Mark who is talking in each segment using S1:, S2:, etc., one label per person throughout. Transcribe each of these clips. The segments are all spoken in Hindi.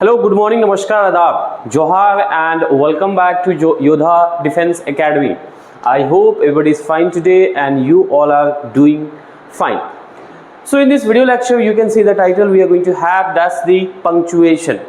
S1: Hello, good morning, namaskar, adab, johar and welcome back to Yodha Defense Academy. I hope everybody is fine today and you all are doing fine. So in this video lecture you can see the title we are going to have, that's the punctuation.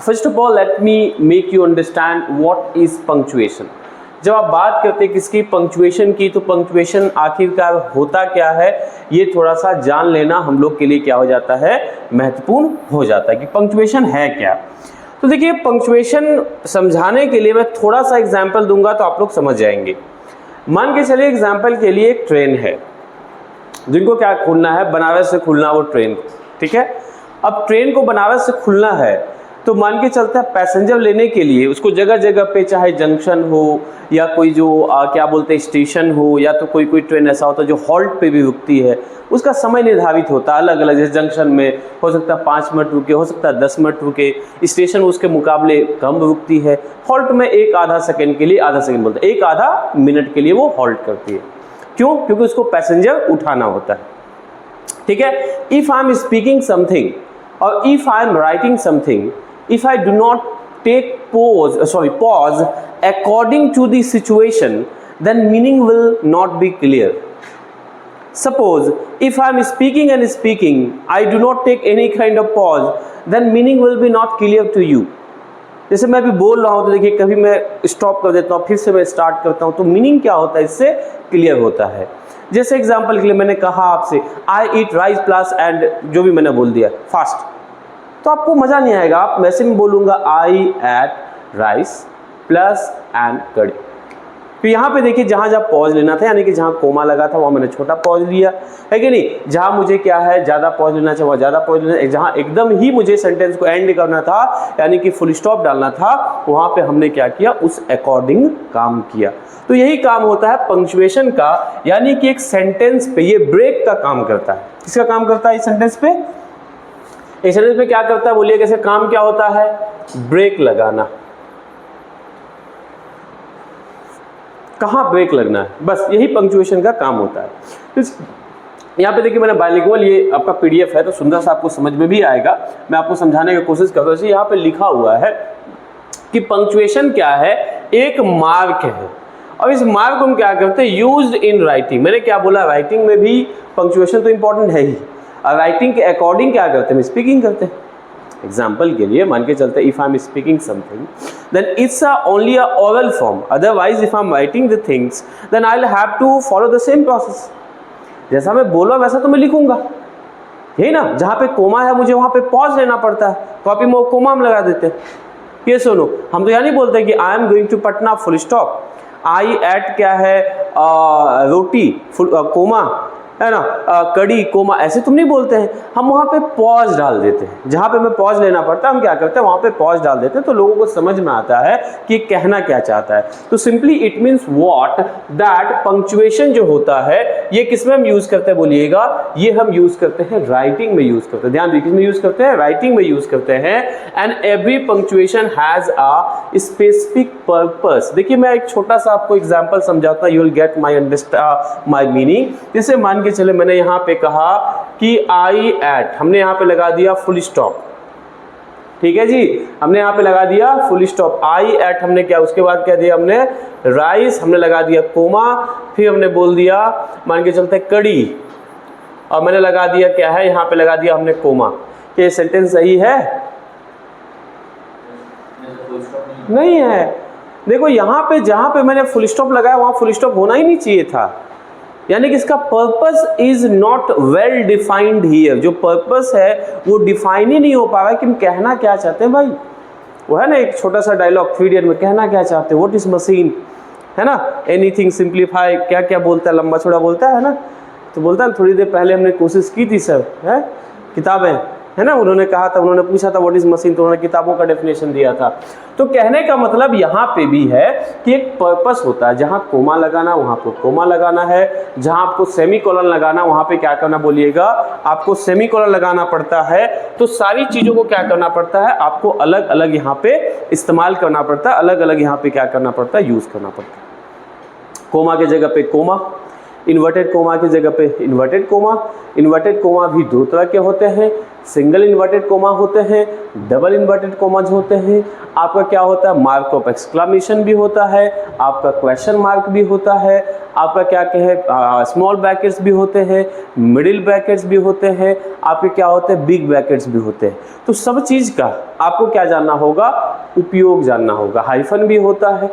S1: First of all, let me make you understand what is punctuation. जब आप बात करते हैं किसकी पंक्चुएशन की, तो पंक्चुएशन आखिरकार होता क्या है ये थोड़ा सा जान लेना हम लोग के लिए क्या हो जाता है, महत्वपूर्ण हो जाता है कि पंक्चुएशन है क्या। तो देखिए, पंक्चुएशन समझाने के लिए मैं थोड़ा सा एग्जांपल दूंगा तो आप लोग समझ जाएंगे। मान के चलिए एग्जांपल के लिए एक ट्रेन है जिनको क्या खुलना है, बनारस से खुलना वो ट्रेन, ठीक है। अब ट्रेन को बनारस से खुलना है तो मान के चलता है पैसेंजर लेने के लिए उसको जगह जगह पे, चाहे जंक्शन हो या कोई जो क्या बोलते हैं स्टेशन हो, या तो कोई ट्रेन ऐसा होता है जो हॉल्ट पे भी रुकती है, उसका समय निर्धारित होता है अलग अलग। जैसे जंक्शन में हो सकता है 5 मिनट रुके, हो सकता है 10 मिनट रुके, स्टेशन उसके मुकाबले कम रुकती है, हॉल्ट में एक आधा सेकेंड के लिए, आधा सेकेंड बोलते हैं, एक आधा मिनट के लिए वो हॉल्ट करती है। क्यों? क्योंकि उसको पैसेंजर उठाना होता है, ठीक है। If I am speaking something और if I am writing something, if I do not take pause according to the situation, then meaning will not be clear. Suppose if I am speaking and speaking, I do not take any kind of pause, then meaning will be not clear to you. जैसे मैं अभी बोल रहा हूँ तो देखिए, कभी मैं स्टॉप कर देता हूँ, फिर से मैं स्टार्ट करता हूँ, तो मीनिंग क्या होता है, इससे क्लियर होता है। जैसे एग्जाम्पल के लिए मैंने कहा आपसे आई ईट राइस प्लस एंड जो भी मैंने बोल दिया फास्ट, तो आपको मज़ा नहीं आएगा। आप वैसे में बोलूँगा आई एट राइस प्लस एंड कड़ी। तो यहाँ पे देखिए, जहाँ जहाँ पॉज लेना था, यानी कि जहाँ कोमा लगा था वहाँ मैंने छोटा पॉज लिया, है कि नहीं। जहाँ मुझे क्या है ज़्यादा पॉज लेना चाहिए वहाँ ज़्यादा पॉज लेना, जहाँ एकदम ही मुझे सेंटेंस को एंड करना था यानी कि फुल स्टॉप डालना था, वहाँ पे हमने क्या किया, उस अकॉर्डिंग काम किया। तो यही काम होता है पंक्चुएशन का, यानी कि एक सेंटेंस पे ये ब्रेक का काम करता है। किसका काम करता है इस सेंटेंस पे? इस सेंटेंस पे क्या करता है बोलिए, कैसे काम क्या होता है? ब्रेक लगाना। कहाँ ब्रेक लगना है, बस यही पंक्चुएशन का काम होता है। यहाँ पे देखिए मैंने बाइलिंगुअल, ये आपका पीडीएफ है तो सुंदर सा आपको समझ में भी आएगा, मैं आपको समझाने की कोशिश करता हूँ। यहाँ पे लिखा हुआ है कि पंक्चुएशन क्या है, एक मार्क है, और इस मार्क को हम क्या करते हैं, यूज्ड इन राइटिंग। मैंने क्या बोला, राइटिंग में भी पंक्चुएशन तो इंपॉर्टेंट है ही, और राइटिंग के अकॉर्डिंग क्या करते हैं, स्पीकिंग करते हैं। एग्जाम्पल के लिए मान के चलते, if I am speaking something then it's only a oral form, otherwise if I am writing the things then I will have to follow the same process. जैसा मैं बोला वैसा तो मैं लिखूंगा, यही ना। जहाँ पे कोमा है मुझे वहाँ पे पॉज लेना पड़ता है, कॉपी में कोमा हम लगा देते हैं। ये सुनो, हम तो यह नहीं बोलते कि I am going to Patna full stop, I ate क्या है रोटी कोमा, है ना, कड़ी कोमा, ऐसे तुम नहीं बोलते हैं। हम वहाँ पे पॉज डाल देते हैं, जहाँ पे हमें पॉज लेना पड़ता है हम क्या करते हैं, वहाँ पे पॉज डाल देते हैं, तो लोगों को समझ में आता है कि कहना क्या चाहता है। तो simply it means what, that punctuation जो होता है ये किस में हम यूज करते हैं बोलिएगा, ये हम यूज करते हैं राइटिंग में यूज करते हैं। ध्यान दीजिए, किस में यूज करते हैं, राइटिंग में यूज करते हैं। And every punctuation has a specific purpose. देखिए मैं एक छोटा सा आपको एग्जाम्पल समझाता हूँ, you will get my meaning. जैसे मान के चले मैंने यहाँ पे कहा कि आई एट, हमने यहाँ पे लगा दिया फुल स्टॉप, ठीक है जी, हमने यहाँ पे लगा दिया फुल स्टॉप। आई एट हमने क्या, उसके बाद क्या दिया हमने, राइस, हमने लगा दिया कोमा, फिर हमने बोल दिया मान के चलते कड़ी, और मैंने लगा दिया क्या है, यहाँ पे लगा दिया हमने कोमा। क्या ये सेंटेंस सही है? नहीं है। देखो यहाँ पे जहाँ पे मैंने फुल स्टॉप लगाया वहाँ फुल स्टॉप होना ही नहीं चाहिए था, यानी कि इसका purpose is not well defined here. जो पर्पस है वो डिफाइन ही नहीं हो पा रहा है कि हम कहना क्या चाहते हैं। भाई वो है ना एक छोटा सा डायलॉग 3 इडियट में, कहना क्या चाहते हैं, व्हाट इज मशीन, है ना, एनीथिंग सिंप्लीफाई, क्या क्या बोलता है, लंबा छोड़ा बोलता है ना। तो बोलता है थोड़ी देर पहले हमने कोशिश की थी सर, है किताबें, है ना, उन्होंने कहा था, उन्होंने पूछा था व्हाट इज मशीन, तो उन्होंने किताबों का डेफिनेशन दिया था। तो कहने का मतलब यहाँ पे भी है कि एक पर्पस होता है, जहाँ कोमा लगाना वहाँ पे कोमा लगाना है, जहाँ आपको सेमीकोलन लगाना वहाँ पे क्या करना बोलिएगा, आपको सेमीकोलन लगाना पड़ता है। तो सारी चीज़ों को क्या करना पड़ता है, आपको अलग अलग यहाँ पे इस्तेमाल करना पड़ता है, अलग अलग यहाँ पे क्या करना पड़ता है, यूज़ करना पड़ता है। कोमा की जगह पे कोमा, इन्वर्टेड कोमा की जगह पे इन्वर्टेड कोमा। इन्वर्टेड कोमा भी दो तरह के होते हैं, सिंगल इन्वर्टेड कोमा होते हैं, डबल इन्वर्टेड कोमाज होते हैं, आपका क्या होता है मार्क ऑफ एक्सक्लामेशन भी होता है, आपका क्वेश्चन मार्क भी होता है, आपका क्या कहे स्मॉल ब्रैकेट्स भी होते हैं, मिडिल ब्रैकेट्स भी होते हैं, आपके क्या होते हैं बिग ब्रैकेट्स भी होते हैं। तो सब चीज़ का आपको क्या जानना होगा, उपयोग जानना होगा। हाइफन भी होता है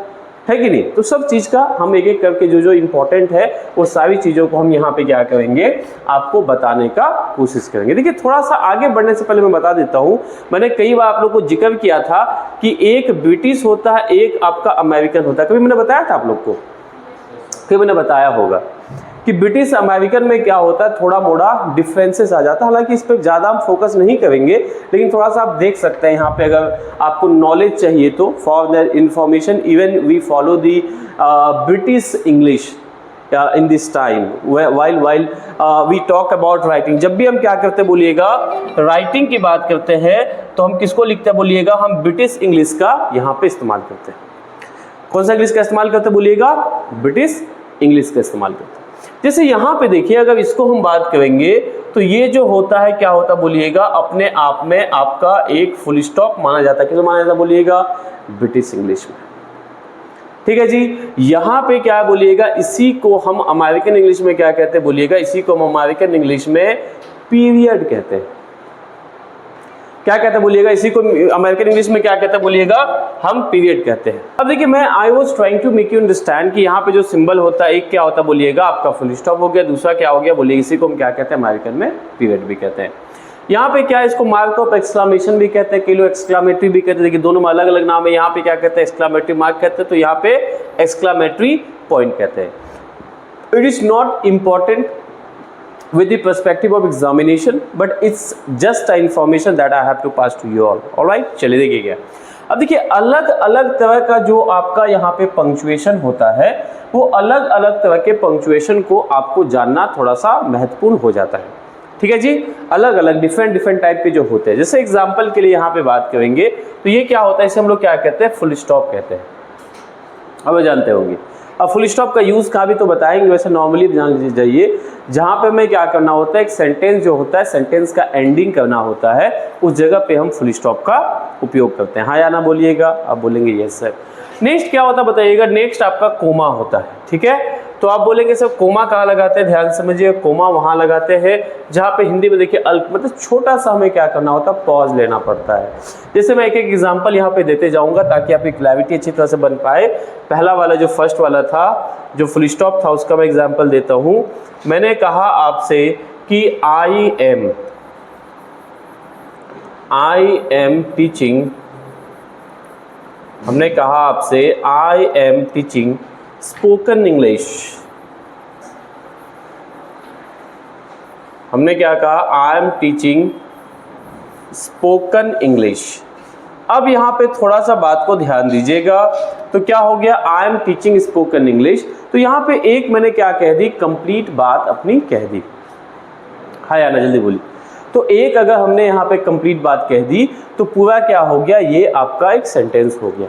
S1: कि नहीं। तो सब चीज़ का हम एक एक करके जो जो इम्पोर्टेंट है वो सारी चीज़ों को हम यहाँ पे क्या करेंगे, आपको बताने का कोशिश करेंगे। देखिए थोड़ा सा आगे बढ़ने से पहले मैं बता देता हूँ, मैंने कई बार आप लोग को जिक्र किया था कि एक ब्रिटिश होता है, एक आपका अमेरिकन होता है। कभी मैंने बताया था आप लोग को, कभी मैंने बताया होगा कि ब्रिटिश अमेरिकन में क्या होता है, थोड़ा मोड़ा डिफरेंसेस आ जाता है। हालांकि इस पर ज़्यादा हम फोकस नहीं करेंगे, लेकिन थोड़ा सा आप देख सकते हैं यहाँ पे, अगर आपको नॉलेज चाहिए तो for the information even we follow the British English in this time while we talk about writing. जब भी हम क्या करते बोलिएगा, राइटिंग की बात करते हैं तो हम किसको लिखते बोलिएगा, हम ब्रिटिश इंग्लिश का यहाँ पे इस्तेमाल करते हैं। कौन सा इंग्लिश का इस्तेमाल करते बोलिएगा, ब्रिटिश इंग्लिश का इस्तेमाल करते हैं। जैसे यहाँ पे देखिए, अगर इसको हम बात करेंगे तो ये जो होता है क्या होता बोलिएगा, अपने आप में आपका एक फुल स्टॉप माना जाता है। किसको माना जाता बोलिएगा, ब्रिटिश इंग्लिश में। ठीक है जी। यहाँ पे क्या बोलिएगा, इसी को हम अमेरिकन इंग्लिश में क्या कहते हैं बोलिएगा, इसी को हम अमेरिकन इंग्लिश में पीरियड कहते हैं। क्या कहते हैं बोलिएगा, इसी को अमेरिकन इंग्लिश में क्या कहते हैं बोलिएगा, हम पीरियड कहते हैं। अब देखिए मैं I was trying to make you understand कि यहाँ पे जो सिंबल होता है, एक क्या होता है बोलिएगा आपका फुल स्टॉप हो गया, दूसरा क्या हो गया बोलिएगा, इसी को हम क्या कहते हैं अमेरिकन में पीरियड भी कहते हैं। यहाँ पे क्या, इसको मार्क ऑफ एक्सक्लामेशन भी कहते हैं, कई लोग एक्सक्लामेटरी भी कहते हैं। देखिए दोनों में अलग अलग नाम है। यहाँ पे क्या कहते हैं, एक्सक्लामेटरी मार्क कहते हैं, तो यहाँ पे एक्सक्लामेटरी पॉइंट कहते हैं। It is not important with the perspective of examination, but it's just a information that I have to pass to you all. Alright, चलिए देखिए क्या। अब देखिए अलग अलग तरह का जो आपका यहाँ पे पंक्चुएशन होता है, वो अलग अलग तरह के पंक्चुएशन को आपको जानना थोड़ा सा महत्वपूर्ण हो जाता है। ठीक है जी, अलग अलग डिफरेंट टाइप के जो होते हैं। जैसे एग्जाम्पल के लिए यहाँ पे बात करेंगे तो ये क्या होता है, इसे हम लोग क्या कहते हैं, फुल स्टॉप कहते हैं। अब जानते होंगे। अब फुल स्टॉप का यूज़ का भी तो बताएंगे, वैसे नॉर्मली जान जाइए, जहाँ पे हमें क्या करना होता है, एक सेंटेंस जो होता है, सेंटेंस का एंडिंग करना होता है, उस जगह पे हम फुल स्टॉप का उपयोग करते हैं। हाँ या ना बोलिएगा, आप बोलेंगे यस सर। नेक्स्ट क्या होता है बताइएगा, नेक्स्ट आपका कोमा होता है। ठीक है, तो आप बोलेंगे सर कोमा कहाँ लगाते हैं, ध्यान समझिए, कोमा वहाँ लगाते हैं जहाँ पे हिंदी में देखिए अल्प मतलब छोटा सा हमें क्या करना होता है, पॉज लेना पड़ता है। जैसे मैं एक एक एग्जांपल यहाँ पे देते जाऊँगा ताकि आपकी क्लैरिटी अच्छी तरह से बन पाए। पहला वाला जो फर्स्ट वाला था, जो फुल स्टॉप था, उसका मैं एग्जाम्पल देता हूँ। मैंने कहा आपसे कि आई एम टीचिंग, हमने कहा आपसे I am teaching spoken English. हमने क्या कहा, I am teaching spoken English. अब यहाँ पे थोड़ा सा बात को ध्यान दीजिएगा, तो क्या हो गया, I am teaching spoken English. तो यहाँ पे एक मैंने क्या कह दी, कंप्लीट बात अपनी कह दी। हाँ या ना, जल्दी बोलिए। तो एक अगर हमने यहाँ पे कंप्लीट बात कह दी तो पूरा क्या हो गया, ये आपका एक सेंटेंस हो गया।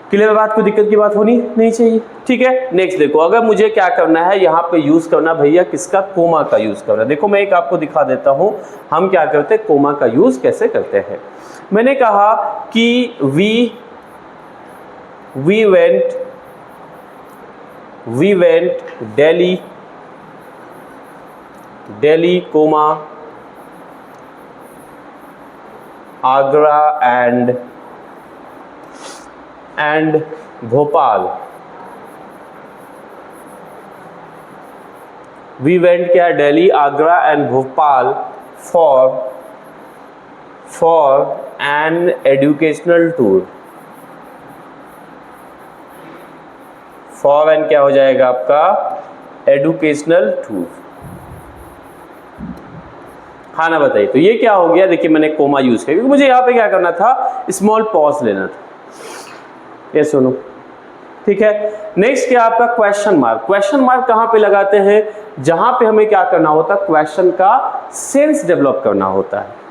S1: क्लियर बात, को दिक्कत की बात होनी नहीं चाहिए। ठीक है, नेक्स्ट देखो, अगर मुझे क्या करना है यहाँ पे यूज करना भैया, किसका, कोमा का यूज करना। देखो मैं एक आपको दिखा देता हूँ हम क्या करते हैं, कोमा का यूज कैसे करते हैं। मैंने कहा कि we went Delhi comma Agra and Bhopal. We went क्या, Delhi, Agra and Bhopal for an educational tour. For an क्या हो जाएगा आपका, एजुकेशनल टूर। हाँ ना बताइए, तो ये क्या हो गया, देखिए मैंने कोमा यूज किया क्योंकि मुझे यहाँ पे क्या करना था, स्मॉल पॉज लेना था। ये सुनो, ठीक है। नेक्स्ट क्या आपका क्वेश्चन मार्क। क्वेश्चन मार्क कहाँ पे लगाते हैं, जहां पे हमें क्या करना होता है, क्वेश्चन का सेंस डेवलप करना होता है।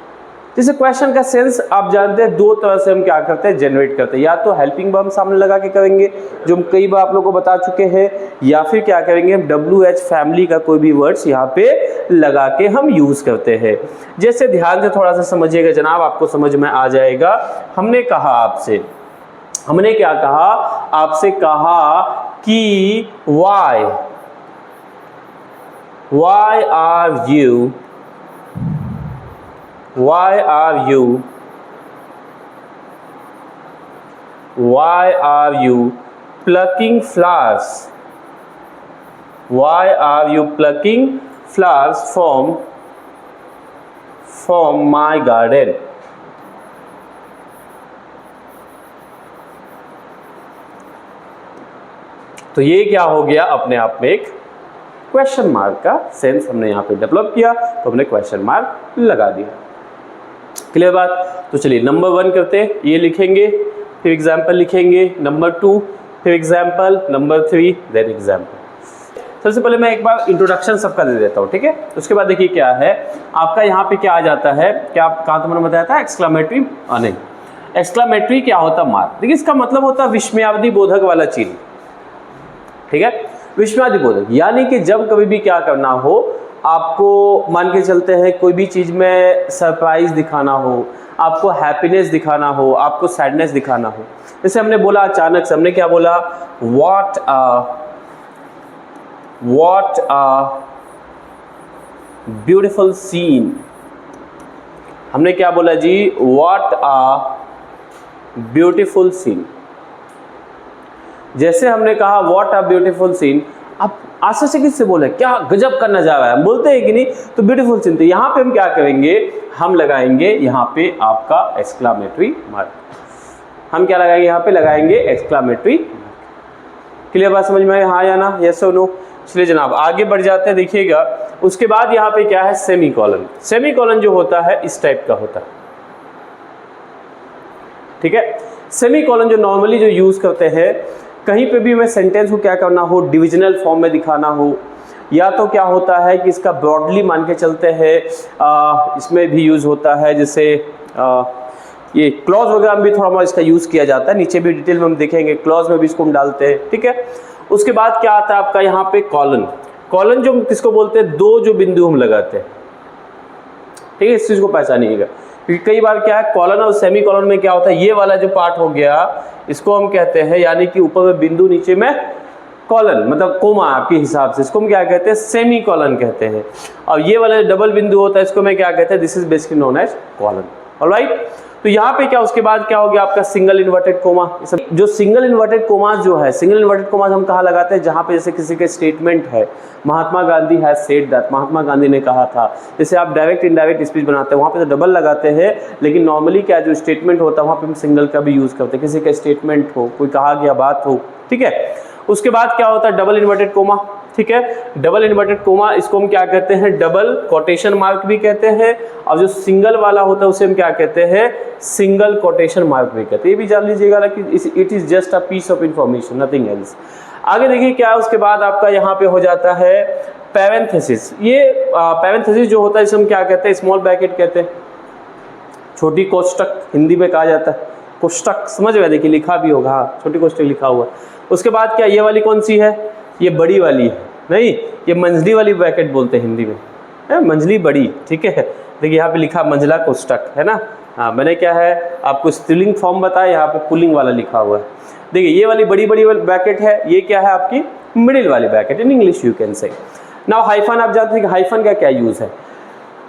S1: जैसे क्वेश्चन का सेंस आप जानते हैं दो तरह से हम क्या करते हैं, जनरेट करते हैं। या तो हेल्पिंग वर्ब सामने लगा के करेंगे, जो हम कई बार आप लोगों को बता चुके हैं, या फिर क्या करेंगे हम WH फैमिली का कोई भी वर्ड्स यहाँ पे लगा के हम यूज करते हैं। जैसे ध्यान से थोड़ा सा समझिएगा जनाब, आपको समझ में आ जाएगा। हमने कहा आपसे, हमने क्या कहा आपसे, कहा कि why are you plucking flowers? Why are you plucking flowers from my garden? तो ये क्या हो गया, अपने आप में एक क्वेश्चन मार्क का सेंस हमने यहाँ पे डेवलप किया, तो हमने क्वेश्चन मार्क लगा दिया। क्लियर बात? तो चलिए नंबर 1 करते हैं, ये लिखेंगे, फिर एग्जाम्पल लिखेंगे, नंबर 2 फिर एग्जाम्पल, नंबर 3 देन एग्जाम्पल। सबसे पहले मैं एक बार इंट्रोडक्शन सबका दे देता हूँ, ठीक है। उसके बाद देखिए क्या है आपका यहाँ पे क्या आ जाता है, क्या कहाँ तो मैंने बताया था एक्सक्लामेटरी, नहीं एक्सक्लामेटरी क्या होता मार्क। देखिए इसका मतलब होता है विस्मयावधि बोधक वाला चीज, ठीक है, विस्मयावधि बोधक। यानी कि जब कभी भी क्या करना हो, आपको मान के चलते हैं कोई भी चीज में सरप्राइज दिखाना हो, आपको हैप्पीनेस दिखाना हो, आपको सैडनेस दिखाना हो। जैसे हमने बोला अचानक से, हमने क्या बोला, व्हाट अ ब्यूटीफुल सीन। हमने क्या बोला जी, व्हाट अ ब्यूटीफुल सीन। जैसे हमने कहा व्हाट अ ब्यूटीफुल सीन, अब आशा से किससे बोले, क्या गजब का नजारा है, हम बोलते हैं कि नहीं, तो ब्यूटीफुल सीन। तो यहाँ पे हम क्या करेंगे, हम लगाएंगे यहाँ पे आपका एक्सक्लामेटरी मार्क। हम क्या लगाएंगे, यहाँ पे लगाएंगे एक्सक्लामेटरी। क्लियर बात समझ में आए, हाँ या ना, यस और नो। चलिए जनाब आगे बढ़ जाते हैं, देखिएगा उसके बाद यहाँ पे क्या है, सेमीकोलन। सेमीकोलन जो होता है इस टाइप का होता है, ठीक है। सेमीकोलन जो नॉर्मली जो यूज करते हैं, कहीं पे भी हमें सेंटेंस को क्या करना हो, डिविजनल फॉर्म में दिखाना हो, या तो क्या होता है कि इसका ब्रॉडली मान के चलते हैं, इसमें भी यूज होता है। जैसे ये क्लॉज वगैरह में भी थोड़ा बहुत इसका यूज किया जाता है, नीचे भी डिटेल में हम देखेंगे, क्लॉज में भी इसको हम डालते हैं, ठीक है। उसके बाद क्या आता है आपका यहाँ पे कॉलन। कॉलन जो किसको बोलते हैं, दो जो बिंदु हम लगाते हैं, ठीक है, इस चीज को पहचानिएगा, क्योंकि कई बार क्या है कॉलन और सेमी कॉलन में क्या होता है, ये वाला जो पार्ट हो गया इसको हम कहते हैं, यानी कि ऊपर में बिंदु नीचे में कॉलन, मतलब कोमा आपके हिसाब से, इसको हम क्या कहते हैं, सेमी कॉलन कहते हैं। और ये वाला डबल बिंदु होता है इसको मैं क्या कहते हैं, this is basically known as colon. Alright, तो यहाँ पे क्या उसके बाद क्या हो गया आपका सिंगल इन्वर्टेड कोमा। जो सिंगल इन्वर्टेड कोमा जो है, सिंगल इन्वर्टेड कोमा हम कहाँ लगाते हैं, जहाँ पे जैसे किसी के स्टेटमेंट है, Mahatma Gandhi has said that, Mahatma Gandhi ने कहा था। जैसे आप डायरेक्ट इनडायरेक्ट स्पीच बनाते हैं वहाँ पे तो डबल लगाते हैं, लेकिन नॉर्मली क्या जो स्टेटमेंट होता है वहाँ पे हम सिंगल का भी यूज करते हैं, किसी का स्टेटमेंट हो, कोई कहा गया बात हो, ठीक है। उसके बाद क्या होता है डबल इन्वर्टेड कोमा, ठीक है। डबल इन्वर्टेड कोमा इसको हम क्या कहते हैं, डबल कोटेशन मार्क भी कहते हैं, और जो सिंगल वाला होता है उसे हम क्या कहते हैं, सिंगल कोटेशन मार्क भी कहते हैं। ये भी जान लीजिएगा ना कि it is just a piece of information, nothing else. आगे देखिए क्या उसके बाद आपका यहाँ पे हो जाता है पैरेंथेसिस। ये पैरेंथेसिस जो होता है इसे हम क्या कहते हैं, स्मॉल ब्रैकेट कहते हैं, छोटी कोष्टक हिंदी में कहा जाता है, कोष्टक समझ में, देखिए लिखा भी होगा, हाँ छोटी कोष्टक लिखा हुआ। उसके बाद क्या ये वाली कौन सी है, ये बड़ी वाली है, नहीं ये मंझली वाली ब्रैकेट बोलते हैं हिंदी में, है मंझली बड़ी, ठीक है। देखिए यहाँ पे लिखा मंझला कोष्टक है ना, हाँ मैंने क्या है आपको स्त्रीलिंग फॉर्म बताया, यहाँ पे पुल्लिंग वाला लिखा हुआ है। देखिए ये वाली बड़ी बड़ी ब्रैकेट है, ये क्या है आपकी मिडिल वाली bracket, in English you can say. Now hyphen, आप जानते हैं कि हाइफन का क्या यूज है।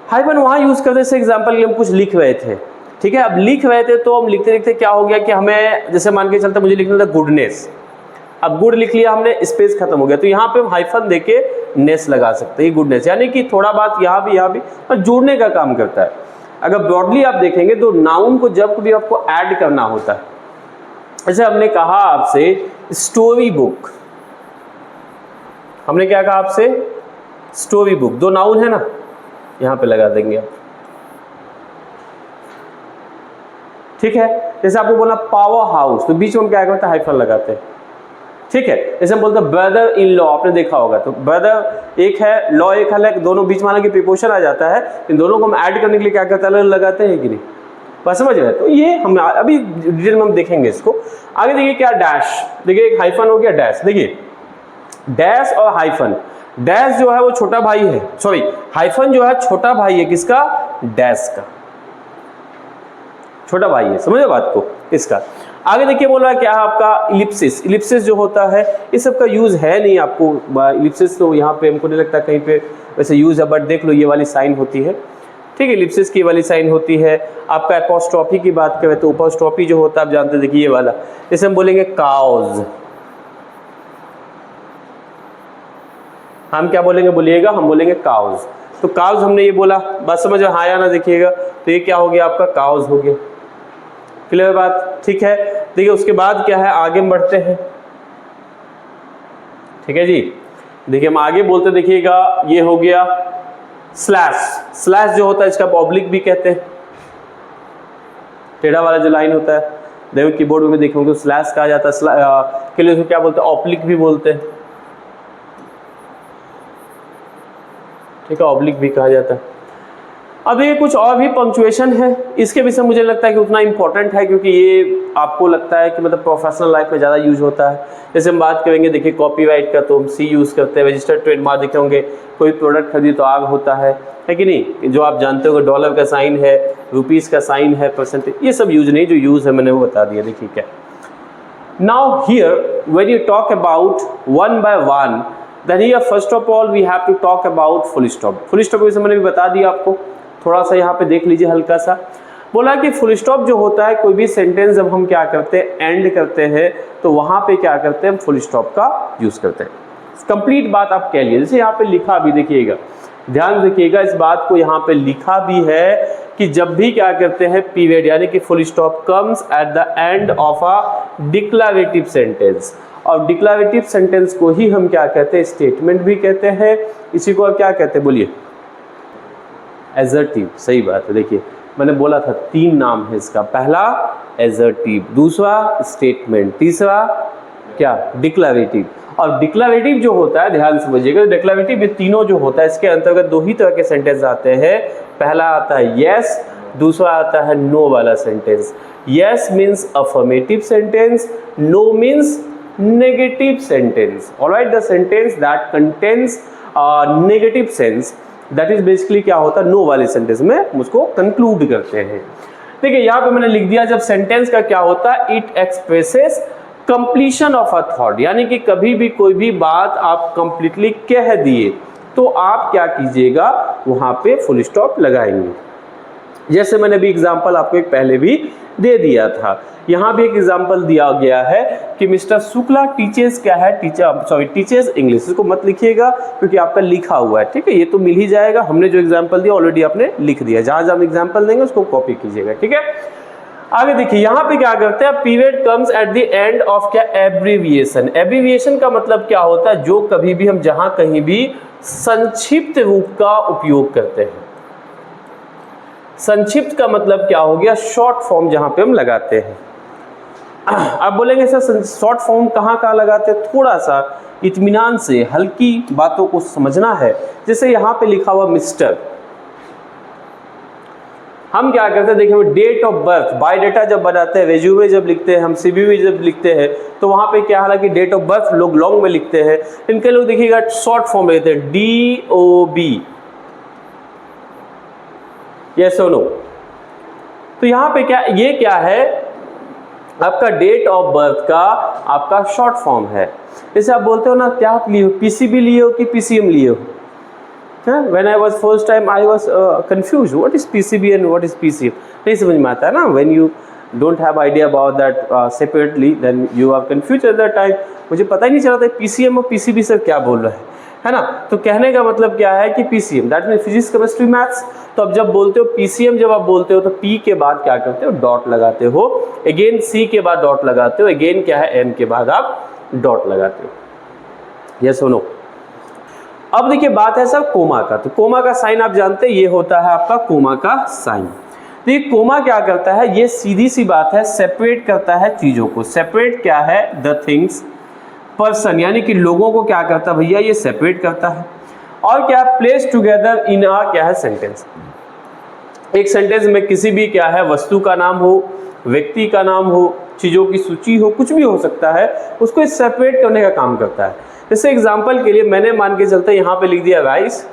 S1: हाइफन वहाँ यूज करते हैं, एग्जाम्पल हम कुछ लिख रहे थे, ठीक है। अब लिख रहे थे तो हम लिखते लिखते क्या हो गया कि हमें जैसे मान के चलते मुझे लिखना था गुडनेस, अब गुड लिख लिया हमने, स्पेस खत्म हो गया, तो यहाँ पे हम हाइफन देके नेस लगा सकते हैं, गुडनेस, यानी कि थोड़ा बात यहाँ भी और जोड़ने का काम करता है। अगर ब्रॉडली आप देखेंगे तो नाउन को जब भी आपको ऐड करना होता है, जैसे हमने कहा आपसे स्टोरी बुक, हमने क्या कहा आपसे स्टोरी बुक, दो नाउन है ना, यहाँ पे लगा देंगे आप, ठीक है। जैसे आपको बोला पावर हाउस, तो बीच में हम क्या करते हैं हाइफन लगाते हैं, ठीक है। जैसे हम बोलते हैं ब्रदर इन लॉ, आपने देखा होगा, तो ब्रदर एक है, लॉ एक है, दोनों बीच में प्रीपोजिशन आ जाता है, इन दोनों को हम ऐड करने के लिए क्या करते हैं, लगाते हैं कि नहीं, बस समझ रहे। तो ये हम अभी डिटेल में हम देखेंगे इसको। आगे देखिए क्या डैश, देखिए एक हाइफन हो गया डैश, देखिए डैश और हाइफन, डैश जो है वो छोटा भाई है, सॉरी हाइफन जो है छोटा भाई है किसका, डैश का, छोटा भाई है, समझे बात को इसका। आगे देखिए बोल रहा है क्या है आपका इलिप्सिस। इलिप्सिस जो होता है इस सब का यूज है नहीं आपको, इलिप्सिस तो यहाँ पे हमको नहीं लगता कहीं पे वैसे यूज है, बट देख लो ये वाली साइन होती है, ठीक है, इलिप्सिस की वाली साइन होती है। आपका एपोस्ट्रोफी की बात करें तो एपोस्ट्रोफी जो होता है आप जानते हैं, देखिए ये वाला, इसे हम बोलेंगे काउज। हम क्या बोलेंगे बोलिएगा, हम बोलेंगे काउज। तो काउज हमने ये बोला, बात समझ हाँ या ना देखिएगा, तो ये क्या हो गया आपका काउज हो गया, क्लियर बात, ठीक है। देखिए उसके बाद क्या है, आगे बढ़ते हैं, ठीक है जी। देखिए हम आगे बोलते देखिएगा, ये हो गया स्लैश। स्लैश जो होता है इसका ऑब्लिक भी कहते हैं, टेढ़ा वाला जो लाइन होता है, देखो कीबोर्ड में देखोगे तो स्लैश कहा जाता है, के लिए उसको क्या बोलते हैं, ऑब्लिक भी बोलते हैं, ठीक है, ऑब्लिक भी कहा जाता है। अब ये कुछ और भी पंक्चुएशन है, इसके विषय मुझे लगता है कि उतना इंपॉर्टेंट है क्योंकि ये आपको लगता है कि मतलब प्रोफेशनल लाइफ में ज़्यादा यूज होता है। जैसे हम बात करेंगे, देखिए कॉपीराइट का तो हम सी यूज़ करते हैं, रजिस्टर्ड ट्रेडमार्क देखे होंगे, कोई प्रोडक्ट खरीदे तो आग होता है कि नहीं, जो आप जानते हो डॉलर का साइन है, रुपीज़ का साइन है, परसेंटेज, ये सब यूज नहीं, जो यूज़ है मैंने वो बता दिया। देखिए क्या, now here when you talk about one by one, then here first of all we have to talk about full stop. Full stop विषय मैंने भी बता दिया आपको, थोड़ा सा यहाँ पे देख लीजिए हल्का सा। बोला कि फुल स्टॉप जो होता है, कोई भी सेंटेंस जब हम क्या करते हैं, एंड करते हैं, तो वहाँ पे क्या करते हैं, फुल स्टॉप का यूज करते हैं। कंप्लीट बात आप कह लिए, जैसे यहाँ पे लिखा भी, देखिएगा ध्यान रखिएगा इस बात को, यहाँ पे लिखा भी है कि जब भी क्या करते हैं पीरियड यानी कि full stop comes at the end of a declarative sentence, और डिक्लेरेटिव सेंटेंस को ही हम क्या कहते हैं, स्टेटमेंट भी कहते हैं। इसी को क्या कहते हैं बोलिए, एजर्टिव। सही बात है, देखिए मैंने बोला था 3 नाम है इसका, पहला एजर्टिव, दूसरा स्टेटमेंट, तीसरा क्या, डिक्लेरेटिव। और डिक्लेरेटिव जो होता है, ध्यान समझिएगा, डिक्लेरेटिव ये तीनों जो होता है इसके अंतर्गत 2 ही तरह के सेंटेंस आते हैं। पहला आता है यस, दूसरा आता है नो वाला sentence. Yes means affirmative sentence, no means negative sentence. Alright, the sentence that contains negative sense, that is basically क्या होता है, नो वाले सेंटेंस में उसको कंक्लूड करते हैं। देखिए यहाँ पे मैंने लिख दिया, जब सेंटेंस का क्या होता है, it expresses completion of a thought, यानी कि कभी भी कोई भी बात आप कंप्लीटली कह दिए तो आप क्या कीजिएगा, वहां पे फुल स्टॉप लगाएंगे। जैसे मैंने भी एग्जांपल आपको एक पहले भी दे दिया था, यहाँ भी एक एग्जांपल दिया गया है कि मिस्टर शुक्ला टीचर्स क्या है, टीचर्स इंग्लिश। इसको मत लिखिएगा क्योंकि आपका लिखा हुआ है, ठीक है, ये तो मिल ही जाएगा, हमने जो एग्जांपल दिया ऑलरेडी आपने लिख दिया, जहां जहां एग्जांपल देंगे उसको कॉपी कीजिएगा, ठीक है। आगे देखिए यहाँ पे क्या करते हैं, period comes at the end of क्या, एब्रीविएशन। एब्रीविएशन का मतलब क्या होता है, जो कभी भी हम जहां कहीं भी संक्षिप्त रूप का उपयोग करते हैं। संक्षिप्त का मतलब क्या हो गया, शॉर्ट फॉर्म जहां पे हम लगाते हैं। आप बोलेंगे सर शॉर्ट फॉर्म कहाँ लगाते हैं, थोड़ा सा इत्मीनान से हल्की बातों को समझना है। जैसे यहाँ पे लिखा हुआ मिस्टर, हम क्या करते हैं, देखिए डेट ऑफ बर्थ, बायोडाटा जब बनाते हैं, रेज्यूमे जब लिखते हैं, हम सीवीवी जब लिखते हैं, तो वहां पे क्या, हालांकि डेट ऑफ बर्थ लोग लॉन्ग में लिखते हैं, इनके लोग देखिएगा शॉर्ट फॉर्म लेते हैं, DOB, यस और नो। तो यहाँ पे क्या, ये क्या है, आपका डेट ऑफ बर्थ का आपका शॉर्ट फॉर्म है। जैसे आप बोलते हो ना, क्या आप लिए हो, PCB लिए हो कि PCM लिए हो। When I was first time I was confused, what is PCB and what is PCM, नहीं समझ में आता है ना, when you don't have idea about that separately then you are confused at that time। मुझे पता ही नहीं चला था PCM और PCB सर क्या बोल रहा है ना। तो कहने का मतलब क्या है कि PCM that mean physics chemistry maths. तो अब जब बोलते हो PCM, जब आप बोलते हो तो P के बाद क्या करते हो, डॉट लगाते हो, अगेन C के बाद डॉट लगाते हो, अगेन क्या है M के बाद आप डॉट लगाते हो, यस और नो। अब देखिए बात है सर कोमा का, तो कोमा का साइन आप जानते हैं, ये होता है आपका कोमा का साइन। तो ये कोमा क्या करता है, ये सीधी सी बात है, सेपरेट करता है चीजों को। सेपरेट क्या है, द थिंग्स, पर्सन यानी कि लोगों को क्या करता है भैया, ये सेपरेट करता है। और क्या, प्लेस टुगेदर इन अ क्या है सेंटेंस। एक सेंटेंस में किसी भी क्या है वस्तु का नाम हो, व्यक्ति का नाम हो, चीज़ों की सूची हो, कुछ भी हो सकता है, उसको सेपरेट करने का काम करता है। जैसे एग्जाम्पल के लिए मैंने मान के चलते यहाँ पे लिख दिया राइस,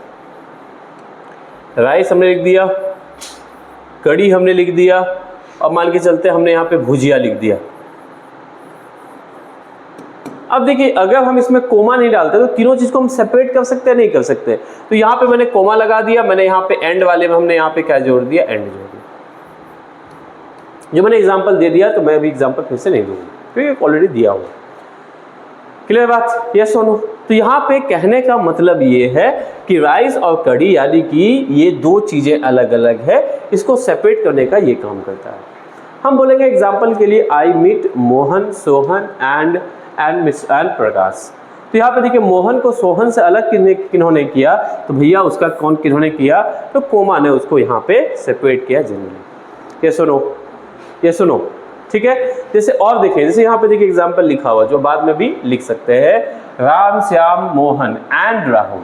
S1: राइस हमने लिख दिया, कड़ी हमने लिख दिया, और मान के चलते हमने यहाँ पे भुजिया लिख दिया। अब देखिए अगर हम इसमें कोमा नहीं डालते तो तीनों चीज को हम सेपरेट कर सकते हैं, नहीं कर सकते। तो यहाँ पे मैंने कोमा लगा दिया, मैंने यहाँ पे एंड वाले में हमने यहाँ पे क्या जोड़ दिया, एंड जोड़ दिया। जो मैंने एग्जांपल दे दिया तो मैं अभी एग्जांपल फिर से नहीं दूंगा क्योंकि ऑलरेडी दिया हुआ। क्लियर बात, यस और नो। तो यहाँ पे कहने का मतलब ये है कि राइस और कड़ी यानी कि ये दो चीजें अलग अलग है, इसको सेपरेट करने का ये काम करता है। हम बोलेंगे एग्जाम्पल के लिए I meet Mohan, Sohan and Prakash. तो यहाँ पे देखिए मोहन को सोहन से अलग किन्होंने किया, तो भैया उसका कौन किन्होंने किया, तो कोमा ने उसको यहाँ पे सेपरेट किया जनरली। ये सुनो, ये सुनो, ठीक है। जैसे और देखें, जैसे यहाँ पे देखिए एग्जाम्पल लिखा हुआ जो बाद में भी लिख सकते हैं, राम श्याम मोहन एंड राहुल।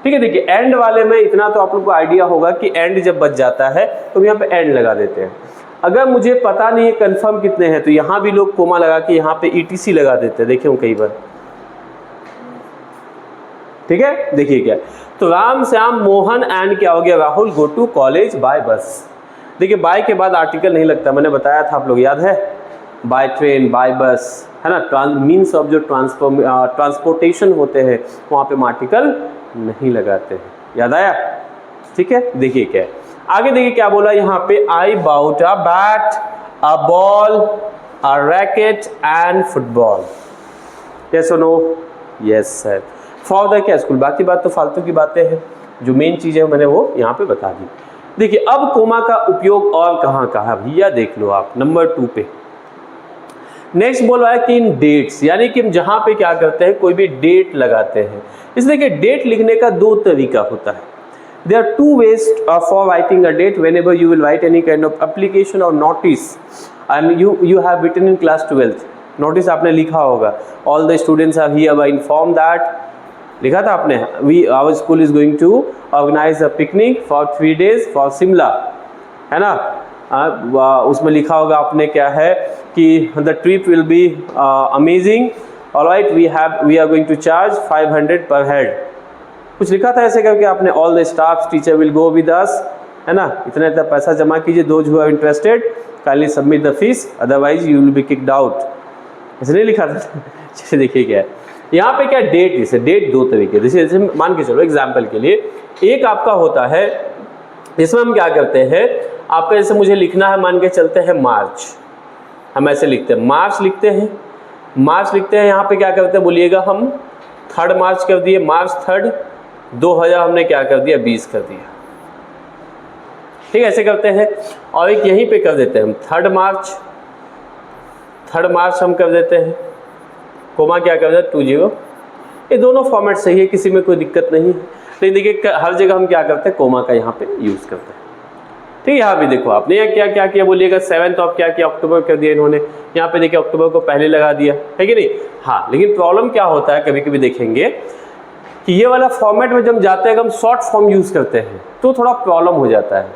S1: ठीक है, देखिए एंड वाले में इतना तो आप लोग को आइडिया होगा कि एंड जब बच जाता है तो यहाँ पे एंड लगा देते हैं। अगर मुझे पता नहीं है कंफर्म कितने हैं तो यहाँ भी लोग कोमा लगा के यहाँ पे ETC लगा देते हैं, देखिए कई बार। ठीक है, देखिए क्या, तो राम श्याम मोहन एंड क्या हो गया, Rahul go to college by bus. देखिए बाय के बाद आर्टिकल नहीं लगता, मैंने बताया था, आप लोग याद है, बाय ट्रेन, बाय बस, है ना, मीन्स ऑफ जो ट्रांसपोर्टेशन होते हैं वहाँ पे आर्टिकल नहीं लगाते हैं, याद आया। ठीक है, देखिए क्या है आगे, देखिए क्या बोला यहाँ पे, I bought a bat, a ball, a racket and football. Yes और no, yes sir. For the क्या स्कूल, बाकी बात तो फालतू की बातें हैं, जो मेन चीज़ है मैंने वो यहाँ पे बता दी। देखिए अब कोमा का उपयोग और कहाँ कहाँ भैया देख लो आप, नंबर 2 पे नेक्स्ट बोल रहा है कि इन डेट्स, यानी कि हम जहाँ पे क्या करते हैं कोई भी डेट लगाते हैं। इसलिए कि डेट लिखने का 2 तरीका होता है। There are 2 ways for writing a date whenever you will write any kind of application or notice, and you have written in class 12th notice आपने लिखा होगा, all the students are hereby informed that, लिखा था आपने, our school is going to organize a picnic for 3 days for Shimla, है ना। उसमें लिखा होगा आपने क्या है कि the trip will be amazing, alright, we are going to charge 500 per head, कुछ लिखा था ऐसे करके आपने, all the staff teacher will go with us, है ना, इतना इतना पैसा जमा कीजिए, those who are interested kindly submit the fees otherwise you will be kicked out, ऐसे नहीं लिखा था। चलिए देखिए क्या है यहाँ पे, क्या डेट, इसे डेट 2 तरीके, जैसे मान के चलो एग्जाम्पल के लिए, एक आपका होता है इसमें हम क्या करते हैं, आपका जैसे मुझे लिखना है, मान के चलते हैं मार्च, हम ऐसे लिखते हैं, मार्च लिखते हैं, मार्च लिखते हैं, यहाँ पे क्या करते हैं बोलिएगा, हम 3 मार्च कर दिए, मार्च 3 2000 हमने क्या कर दिया, 20 कर दिया। ठीक है, ऐसे करते हैं। और एक यहीं पे कर देते हैं हम 3 मार्च, 3 मार्च हम कर देते हैं, कोमा क्या कर देते हैं 20। ये दोनों फॉर्मेट सही है, किसी में कोई दिक्कत नहीं है। लेकिन देखिए हर जगह हम क्या करते हैं, कोमा का यहाँ पे यूज़ करते हैं। ठीक है, यहाँ भी देखो आपने यहाँ क्या क्या किया बोलिएगा, 7 ऑफ क्या किया, अक्टूबर कर दिया इन्होंने, यहाँ पे देखिए अक्टूबर को पहले लगा दिया, है कि नहीं। हाँ, लेकिन प्रॉब्लम क्या होता है, कभी कभी देखेंगे कि ये वाला फॉर्मेट में जब जाते हैं हम शॉर्ट फॉर्म यूज़ करते हैं तो थोड़ा प्रॉब्लम हो जाता है।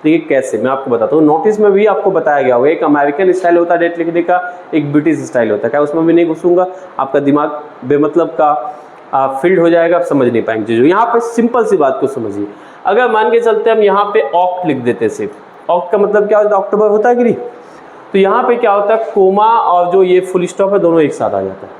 S1: देखिए कैसे, मैं आपको बताता हूँ, नोटिस में भी आपको बताया गया होगा, एक अमेरिकन स्टाइल होता है डेट लिखने का, एक ब्रिटिश स्टाइल होता है, क्या उसमें भी नहीं घुसूंगा, आपका दिमाग बेमतलब का फील्ड हो जाएगा, आप समझ नहीं पाएंगे चीज़ों। यहाँ पे सिंपल सी बात को समझिए, अगर मान के चलते हम यहाँ पे ऑक्ट लिख देते, सिर्फ ऑक्ट का मतलब क्या होता है, अक्टूबर होता है कि नहीं, तो यहाँ पे क्या होता है, कोमा और जो ये फुल स्टॉप है दोनों एक साथ आ जाता है।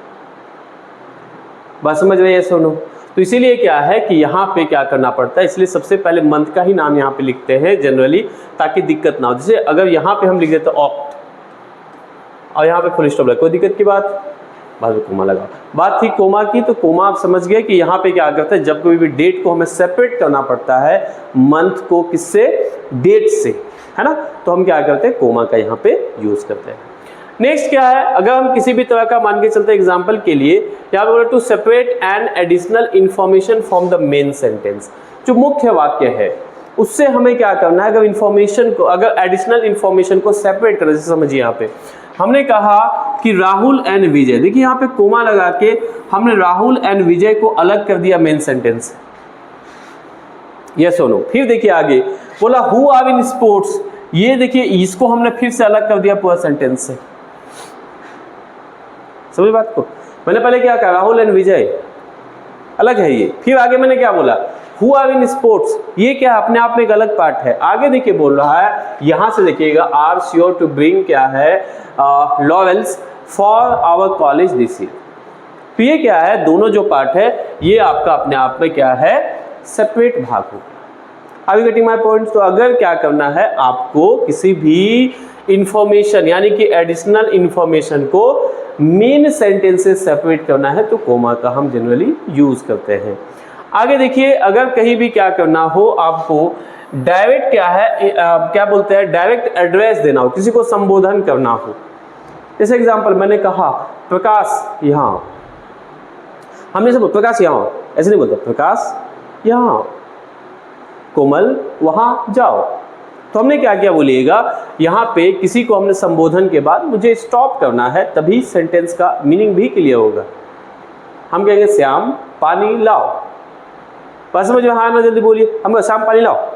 S1: बात समझ रहे हैं, सुनो। तो इसीलिए क्या है कि यहाँ पे क्या करना पड़ता है, इसलिए सबसे पहले मंथ का ही नाम यहाँ पे लिखते हैं जनरली, ताकि दिक्कत ना हो। जैसे अगर यहाँ पे हम लिख देते ऑक्ट और यहाँ पे फुल स्टॉप लगा, कोई दिक्कत की बात, बाद में कोमा लगा। बात थी कोमा की, तो कोमा आप समझ गए कि यहाँ पे क्या करता है, जब कोई भी डेट को हमें सेपरेट करना पड़ता है मंथ को किससे, डेट से, है ना, तो हम क्या करते हैं, कोमा का यहाँ पे यूज करते हैं। नेक्स्ट क्या है, अगर हम किसी भी तरह का मान के चलते एग्जाम्पल के लिए, यहाँ पे बोले to separate an additional information from the main sentence, जो मुख्य वाक्य है उससे हमें क्या करना है, अगर इंफॉर्मेशन को, अगर एडिशनल इंफॉर्मेशन को सेपरेट करना, जैसे समझिए यहाँ पे हमने कहा कि राहुल एंड विजय, देखिए यहाँ पे कोमा लगा के हमने राहुल एंड विजय को अलग कर दिया मेन सेंटेंस, यस और नो। फिर देखिए आगे बोला हु आर इन स्पोर्ट्स, ये देखिए इसको हमने फिर से अलग कर दिया पूरा सेंटेंस से, समझ बात को। मैंने पहले क्या कहा, राहुल एंड विजय अलग है ये। फिर आगे मैंने क्या बोला, हु आर इन स्पोर्ट्स, ये क्या अपने आप में एक अलग पार्ट है। आगे देखिए बोल रहा है, यहां से देखिएगा, आर श्योर टू ब्रिंग क्या है, laurels for our college this year. तो ये क्या है, दोनों जो पार्ट है ये आपका अपने आप में क्या है, सेपरेट भाग होगा। Are you getting my point. तो अगर क्या करना है आपको, किसी भी इंफॉर्मेशन यानी कि एडिशनल इंफॉर्मेशन को मेन सेंटेंस से सेपरेट करना है तो कोमा का हम जनरली यूज करते हैं। आगे देखिए, अगर कहीं भी क्या करना हो आपको, डायरेक्ट क्या है, क्या बोलते हैं, डायरेक्ट एड्रेस देना हो, किसी को संबोधन करना हो। जैसे एग्जांपल मैंने कहा प्रकाश यहाँ, हमने सब प्रकाश यहाँ, ऐसे नहीं बोलते प्रकाश यहाँ, कोमल वहां जाओ। तो हमने क्या किया बोलिएगा, यहाँ पे किसी को हमने संबोधन के बाद मुझे स्टॉप करना है, तभी सेंटेंस का मीनिंग भी क्लियर होगा। हम कहेंगे श्याम पानी लाओ, बस समझ में, हाँ ना जल्दी बोलिए, हम श्याम पानी लाओ,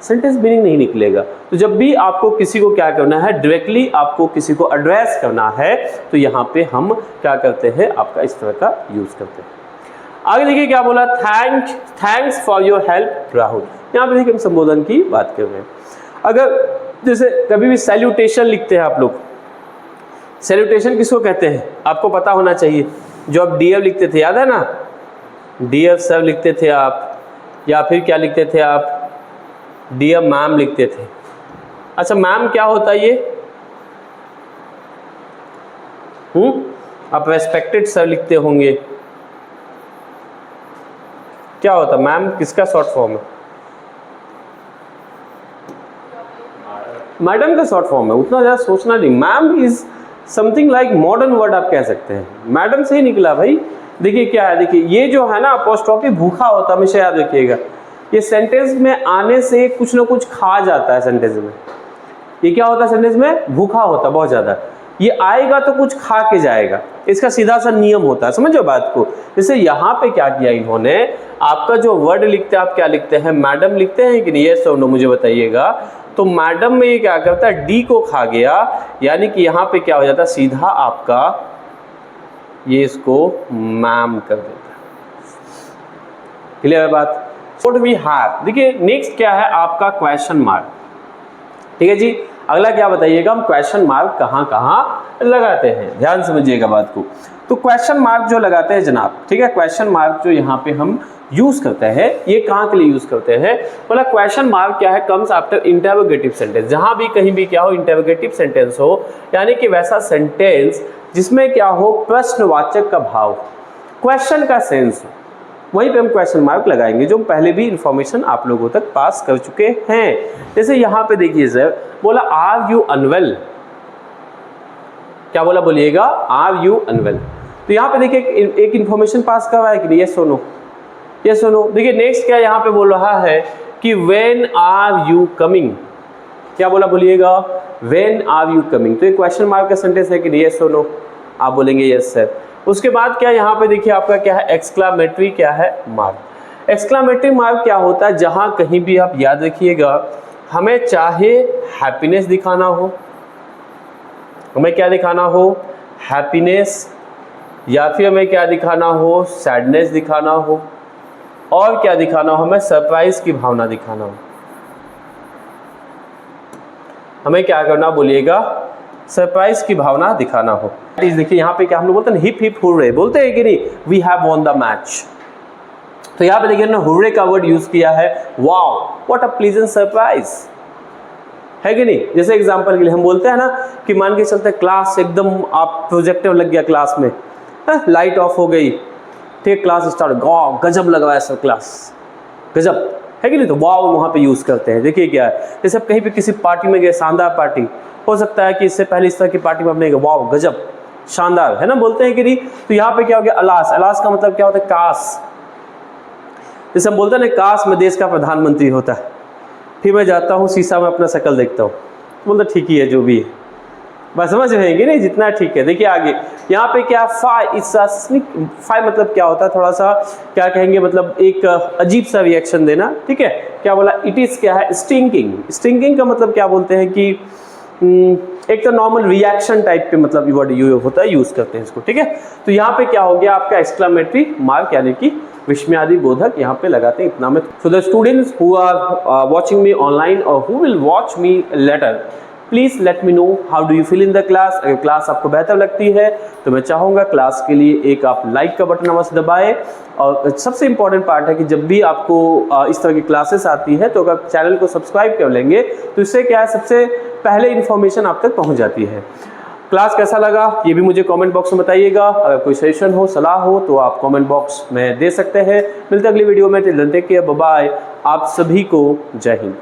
S1: सेंटेंस मीनिंग नहीं निकलेगा। तो जब भी आपको किसी को क्या करना है, डायरेक्टली आपको किसी को एड्रेस करना है, तो यहाँ पे हम क्या करते हैं, आपका इस तरह का यूज करते हैं। आगे देखिए क्या बोला, thanks for your help Rahul. यहाँ पे देखिए हम संबोधन की बात कर रहे हैं। अगर जैसे कभी भी सैल्यूटेशन लिखते हैं आप लोग, सैल्यूटेशन किसको कहते हैं आपको पता होना चाहिए। जो आप डियर लिखते थे, याद है ना, डियर सर लिखते थे आप, या फिर क्या लिखते थे आप, डियर मैम लिखते थे। अच्छा मैम क्या होता है ये, आप रेस्पेक्टेड सर लिखते होंगे, क्या होता मैम, किसका शॉर्ट फॉर्म है, मैडम का शॉर्ट फॉर्म है, उतना ज़्यादा सोचना नहीं। Ma'am is something like modern word आप कह सकते हैं, मैडम से ही निकला भाई। देखिए क्या है, देखिए ये जो है ना अपोस्ट्रोफी भूखा होता है, हमेशा याद रखिएगा। ये सेंटेंस में आने से कुछ ना कुछ खा जाता है सेंटेंस में। ये क्या होता है सेंटेंस में, भूखा होता है बहुत ज़्यादा। ये आएगा तो कुछ खा के जाएगा, इसका सीधा सा नियम होता है, समझो बात को। जैसे यहाँ पे क्या किया इन्होंने, आपका जो वर्ड लिखते हैं आप क्या लिखते हैं, मैडम लिखते हैं कि नहीं, ये सो नो मुझे बताइएगा। तो मैडम में ये क्या करता है, डी को खा गया, यानी कि यहाँ पे क्या हो जाता है, सीधा आपका ये इसको मैम कर देता है। क्लियर है बात। व्हाट वी हैव, देखिए नेक्स्ट क्या है आपका क्वेश्चन मार्क। ठीक है जी, अगला क्या बताइएगा, हम क्वेश्चन मार्क कहाँ कहाँ लगाते हैं, ध्यान समझिएगा बात को। तो क्वेश्चन मार्क जो लगाते हैं जनाब, ठीक है, क्वेश्चन मार्क जो यहाँ पे हम यूज करते हैं, ये कहाँ के लिए यूज करते हैं, बोला क्वेश्चन मार्क क्या है, कम्स आफ्टर इंटरोगेटिव सेंटेंस। जहां भी कहीं भी क्या हो, इंटरोगेटिव सेंटेंस हो, यानी कि वैसा सेंटेंस जिसमें क्या हो, प्रश्नवाचक का भाव, क्वेश्चन का सेंस हो, वहीं पे हम क्वेश्चन मार्क लगाएंगे, जो पहले भी इंफॉर्मेशन आप लोगों तक पास कर चुके हैं। जैसे यहाँ पे देखिए सर, बोला आर यू अनवेल, क्या बोला बोलिएगा, आर यू अनवेल। तो यहाँ पे देखिए एक इंफॉर्मेशन पास कर रहा है कि नहीं, यस सुनो, ये सुनो। देखिए नेक्स्ट क्या यहाँ पे बोल रहा है कि व्हेन आर यू कमिंग, क्या बोला बोलिएगा, व्हेन आर यू कमिंग। तो ये क्वेश्चन मार्क का सेंटेंस है कि नहीं, ये सुनो, आप बोलेंगे यस सर। उसके बाद क्या यहाँ पे देखिए आपका क्या है, एक्सक्लामेटरी क्या है मार्क। एक्सक्लामेटरी मार्क क्या होता है, जहाँ कहीं भी आप याद रखिएगा, हमें चाहे हैप्पीनेस दिखाना हो, हमें क्या दिखाना हो, हैप्पीनेस, या फिर हमें क्या दिखाना हो, सैडनेस दिखाना हो, और क्या दिखाना हो, हमें सरप्राइज की भावना दिखाना हो, हमें क्या करना बोलिएगा, सरप्राइज की भावना दिखाना हो। देखिए यहाँ पे क्या हम लोग बोलते हैं, हिप हिप हुर्रे, बोलते हैं कि नहीं, we have won the match. तो यहाँ पे देखिए ना हुर्रे का वर्ड यूज किया है, wow what a pleasant surprise, है कि नहीं। जैसे एग्जांपल के लिए हम बोलते हैं ना कि मान के चलते क्लास एकदम आप प्रोजेक्टर लग गया क्लास में, लाइट ऑफ हो गई, ठीक, क्लास स्टार्ट, वाओ गजब लगा सर क्लास, गजब, है कि नहीं। तो वाओ वहाँ पे यूज़ करते हैं। देखिए क्या है, जैसे आप कहीं पे किसी पार्टी में गए, शानदार पार्टी, हो सकता है कि इससे पहले इस तरह की पार्टी में आपने गए, वाओ गजब शानदार, है ना, बोलते हैं कि नहीं। तो यहाँ पे क्या हो गया, अलास, अलास का मतलब क्या होता है, काश। जैसे हम बोलते हैं ना, काश मैं देश का प्रधानमंत्री होता है, फिर मैं जाता हूँ शीशा में अपना शक्ल देखता हूँ, बोलता ठीक ही है जो भी है, बस समझ रहे हैं नहीं, जितना ठीक है। देखिए आगे यहाँ पे क्या, फाई मतलब क्या होता है, थोड़ा सा क्या कहेंगे, मतलब एक अजीब सा रिएक्शन देना, ठीक है। क्या बोला, इट इज क्या है, स्टिंकिंग। स्टिंकिंग का मतलब क्या बोलते हैं कि एक तो नॉर्मल रिएक्शन टाइप पे मतलब वर्ड होता है, यूज करते हैं इसको, ठीक है। तो यहाँ पे क्या हो गया आपका एक्सक्लेमेटरी मार्क यानी कि विस्मयादि बोधक यहाँ पे लगाते हैं इतना में। So the students who are watching me online और who will watch me later, please let me know how do you feel in the class. अगर क्लास आपको बेहतर लगती है तो मैं चाहूँगा क्लास के लिए एक आप लाइक का बटन अवश्य दबाएं। और सबसे इंपॉर्टेंट पार्ट है कि जब भी आपको इस तरह की क्लासेस आती है तो अगर चैनल को सब्सक्राइब कर लेंगे तो इससे क्या है, सबसे पहले इन्फॉर्मेशन आप तक पहुँच जाती है। क्लास कैसा लगा ये भी मुझे कमेंट बॉक्स में बताइएगा। अगर कोई सजेशन हो, सलाह हो तो आप कमेंट बॉक्स में दे सकते हैं। मिलते हैं अगली वीडियो में। Till then take care, bye bye. आप सभी को जय हिंद।